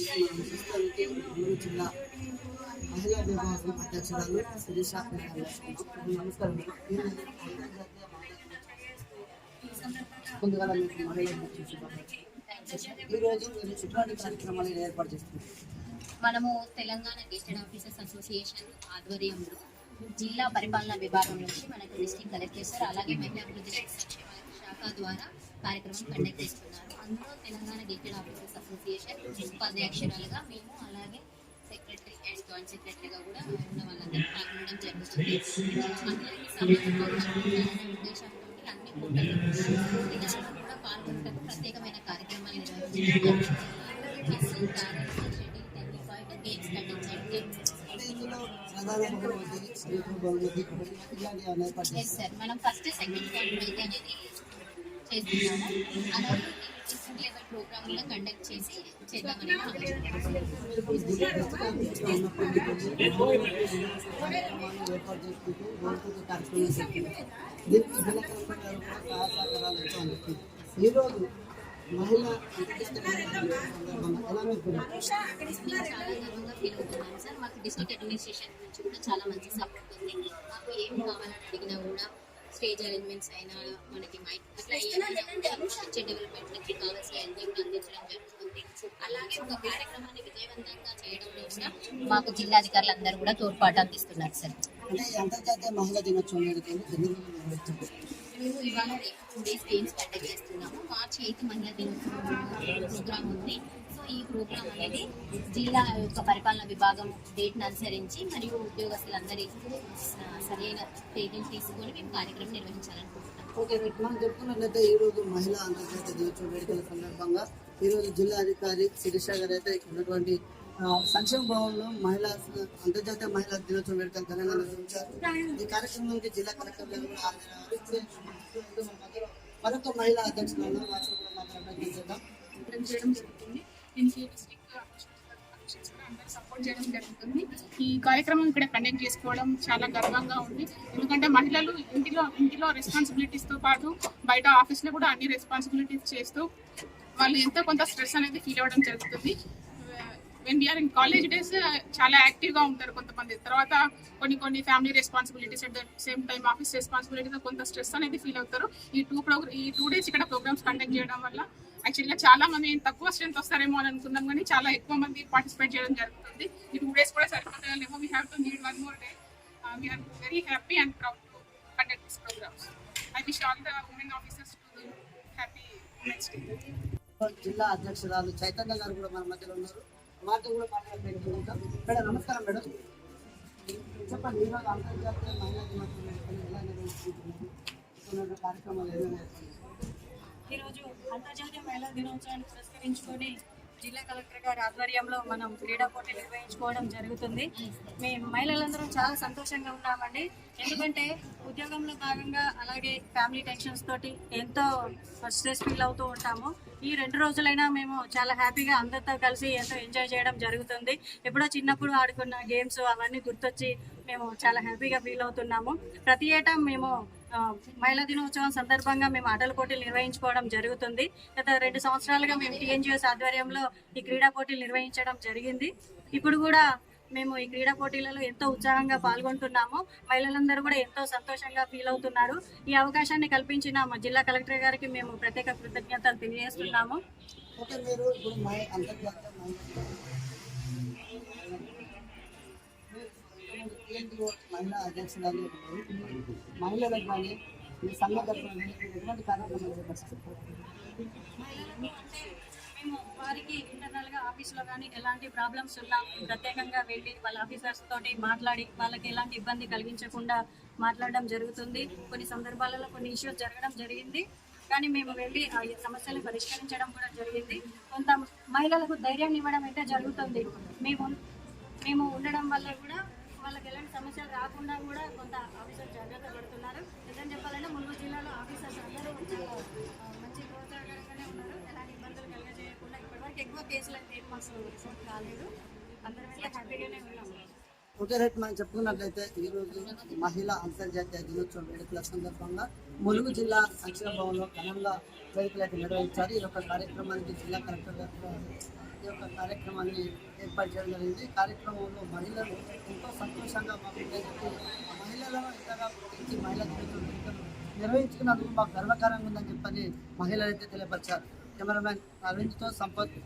మనం చూస్తానికి గుంటూరు జిల్లా మహిళా విభాగం అధ్యక్షురాలు శిరీష. నమస్కారం. ముందుగా మీకు మహిళా ఈరోజు మీరు ఎటువంటి కార్యక్రమాలు ఏర్పాటు చేస్తున్నారు? మనము తెలంగాణ గెస్టెడ్ ఆఫీసర్స్ అసోసియేషన్ ఆధ్వర్యంలో జిల్లా పరిపాలనా విభాగం నుంచి మనకు డిస్ట్రిక్ట్ కలెక్టర్ సార్ అలాగే మహిళా అభివృద్ధి సంక్షేమ శాఖ ద్వారా కార్యక్రమం కండక్ట్ చేస్తున్నారు. అందులో తెలంగాణ గెస్టెడ్ ఆఫీసర్స్ అసోసియేషన్ ఉపాధ్యక్షురాలుగా మేము అలాగే సెక్రటరీ అండ్ జాయింట్ సెక్రటరీగా కూడా ఉన్న వాళ్ళందరూ పాల్గొనడం జరుగుతుంది. అందరికీ సమాజంలో ఉద్దేశంతో అన్ని పోటీలు కూడా పాల్గొనడానికి ప్రత్యేకమైన కార్యక్రమాలు నిర్వహించడం మనం ఫస్ట్ సెకండ్ థర్డ్ అనేది చేస్తున్నాము. అలాగే డిస్ట్రిక్ట్ లెవెల్ ప్రోగ్రామ్ కండక్ట్ చేసి చేద్దామని ఈరోజు మహిళా చాలా గర్వంగా ఫీల్ అవుతున్నాను సార్. మాకు డిస్ట్రిక్ట్ అడ్మినిస్ట్రేషన్ నుంచి కూడా చాలా మంచి సపోర్ట్ ఉంది. మాకు ఏం కావాలని అడిగినా కూడా స్టేజ్ అరేంజ్మెంట్స్ అయినా మనకి మైక్ అట్లా ఏమైనా వచ్చే డెవలప్మెంట్కి కావాల్సిన అన్ని కూడా అందించడం జరుగుతుంది. అలాగే ఒక కార్యక్రమాన్ని విజయవంతంగా చేయడంలో కూడా మాకు జిల్లాధికారులు అందరూ కూడా తోడ్పాటు అందిస్తున్నారు సార్. అంతర్జాతీయ మహిళా దినోత్సవం మేము ఇవాళ రేపు 2 days గేమ్స్ కండక్ట్ చేస్తున్నాము. మార్చి 8 మహిళా దినోత్సవం ప్రోగ్రామ్ ఉంది. సో ఈ ప్రోగ్రామ్ అనేది జిల్లా యొక్క పరిపాలన విభాగం డేట్ను అనుసరించి మరియు ఉద్యోగస్తులందరి సరైన తేదీని తీసుకొని మేము కార్యక్రమం నిర్వహించాలనుకుంటున్నాం. ఓకే, మనం చెప్పుకున్నట్లయితే ఈరోజు మహిళా అంతర్జాతీయ దినోత్సవం వేడుకల సందర్భంగా ఈరోజు జిల్లా అధికారి శిరీష గారు అయితే ఉన్నటువంటి సంక్షేమ భవన్లో మహిళా అంతర్జాతీయ మహిళా దినోత్సవం వేడుకలు ఘనంగా నిర్వహించారు. ఈ కార్యక్రమానికి జిల్లా కలెక్టర్ గారు కూడా మరొక మహిళా అధ్యక్షులను వారితో కూడా మాట్లాడడం చేయడం జరుగుతుంది. దీనికి డిస్ట్రిక్ట్ అందరూ సపోర్ట్ చేయడం జరుగుతుంది. ఈ కార్యక్రమం ఇక్కడ కండక్ట్ చేసుకోవడం చాలా గర్వంగా ఉంది. ఎందుకంటే మహిళలు ఇంటిలో రెస్పాన్సిబిలిటీస్తో పాటు బయట ఆఫీస్లో కూడా అన్ని రెస్పాన్సిబిలిటీస్ చేస్తూ వాళ్ళు ఎంతో కొంత స్ట్రెస్ అనేది ఫీల్ అవ్వడం జరుగుతుంది. When we are in college days చాలా యాక్టివ్గా ఉంటారు కొంతమంది. తర్వాత కొన్ని family responsibilities at the same time office responsibilities కొంత స్ట్రెస్ అనేది ఫీల్ అవుతారు. ఈ 2 days ఇక్కడ ప్రోగ్రామ్స్ కండక్ట్ చేయడం వల్ల యాక్చువల్గా చాలా మంది తక్కువ స్ట్రెంత్ వస్తారేమో అని అనుకున్నాం, కానీ చాలా ఎక్కువ మంది పార్టిసిపేట్ చేయడం జరుగుతుంది. ఈ 2 days కూడా సరిపోతాయేమో. We have to need 1 more day. We are very happy and proud to conduct this programs. I wish all the women officers to happy women's day. జిల్లా అధ్యక్షురాలు చైతన్య గారు కూడా మన మధ్యలో ఉన్నారు. మాతో కూడా మాట్లాడుకుంటాం. మేడం నమస్కారం. మేడం చెప్పండి, ఈరోజు అంతర్జాతీయ మహిళా దినోత్సవం ఎలా నిర్వహించుకుంటున్నారు? కార్యక్రమాలు ఏమైనా? ఈరోజు అంతర్జాతీయ మహిళా దినోత్సవాన్ని పురస్కరించుకొని జిల్లా కలెక్టర్ గారి ఆధ్వర్యంలో మనం క్రీడా పోటీలు నిర్వహించుకోవడం జరుగుతుంది. మేము మహిళలందరం చాలా సంతోషంగా ఉన్నామండి. ఎందుకంటే ఉద్యోగంలో భాగంగా అలాగే ఫ్యామిలీ టెన్షన్స్ తోటి ఎంతో స్ట్రెస్ ఫీల్ అవుతూ ఉంటాము. ఈ 2 రోజులైనా మేము చాలా హ్యాపీగా అందరితో కలిసి ఎంతో ఎంజాయ్ చేయడం జరుగుతుంది. ఎప్పుడో చిన్నప్పుడు ఆడుకున్న గేమ్స్ అవన్నీ గుర్తొచ్చి మేము చాలా హ్యాపీగా ఫీల్ అవుతున్నాము. ప్రతి ఏటా మేము మహిళా దినోత్సవం సందర్భంగా మేము ఆటల పోటీలు నిర్వహించుకోవడం జరుగుతుంది. గత 2 సంవత్సరాలుగా మేము టీఎన్జిఓస్ ఆధ్వర్యంలో ఈ క్రీడా పోటీలు నిర్వహించడం జరిగింది. ఇప్పుడు కూడా మేము ఈ క్రీడా పోటీలలో ఎంతో ఉత్సాహంగా పాల్గొంటున్నాము. మహిళలందరూ కూడా ఎంతో సంతోషంగా ఫీల్ అవుతున్నారు. ఈ అవకాశాన్ని కల్పించిన మా జిల్లా కలెక్టర్ గారికి మేము ప్రత్యేక కృతజ్ఞతలు తెలియజేస్తున్నాము. మహిళా అధ్యక్షురాలు మహిళలకు కానీ మీ సంఘ తరఫున ఎటువంటి కార్యక్రమాలు మేము వారికి ఇంటర్నల్గా ఆఫీస్లో కానీ ఎలాంటి ప్రాబ్లమ్స్ ఉన్నా ప్రత్యేకంగా వెళ్ళి వాళ్ళ ఆఫీసర్స్ తోటి మాట్లాడి వాళ్ళకి ఎలాంటి ఇబ్బంది కలిగించకుండా మాట్లాడడం జరుగుతుంది. కొన్ని సందర్భాలలో కొన్ని ఇష్యూస్ జరగడం జరిగింది, కానీ మేము వెళ్ళి ఆ సమస్యలు పరిష్కరించడం కూడా జరిగింది. కొంత మహిళలకు ధైర్యాన్ని ఇవ్వడం అయితే జరుగుతుంది. మేము ఉండడం వల్ల కూడా వాళ్ళకి ఎలాంటి సమస్యలు రాకుండా కూడా కొంత ఆఫీసర్ జాగ్రత్త పడుతున్నారు. నిజం చెప్పాలంటే ములుగు జిల్లాలో ఆఫీసర్స్ అందరూ చాలా మంచి ప్రోత్సాహకరంగానే ఉన్నారు. ఎలాంటి ఇబ్బందులు కలిగజేయకుండా ఇప్పటివరకు ఎక్కువ కేసులు అయితే మాకు రిసల్ట్ కాలేదు. అందరం అయితే హ్యాపీగానే ఉన్నాము. Okay right. మనం చెప్పుకున్నట్లయితే ఈరోజు మహిళా అంతర్జాతీయ దినోత్సవం వేడుకల సందర్భంగా ములుగు జిల్లా సంక్షేమ భవన్లో ఘనంగా వేడుకలు అయితే నిర్వహించారు. ఈ యొక్క కార్యక్రమానికి జిల్లా కలెక్టర్ గారు ఈ యొక్క కార్యక్రమాన్ని ఏర్పాటు చేయడం జరిగింది. ఈ కార్యక్రమంలో మహిళలు ఎంతో సంతోషంగా మాకు మహిళలను ఇంతగా గుర్తించి మహిళా దినోత్సవం వేడుకలు నిర్వహించుకున్నందుకు మాకు గర్వకారంగా ఉందని చెప్పని మహిళలు అయితే తెలియపరిచారు. కెమెరామెన్ అరవింద్తో సంపత్.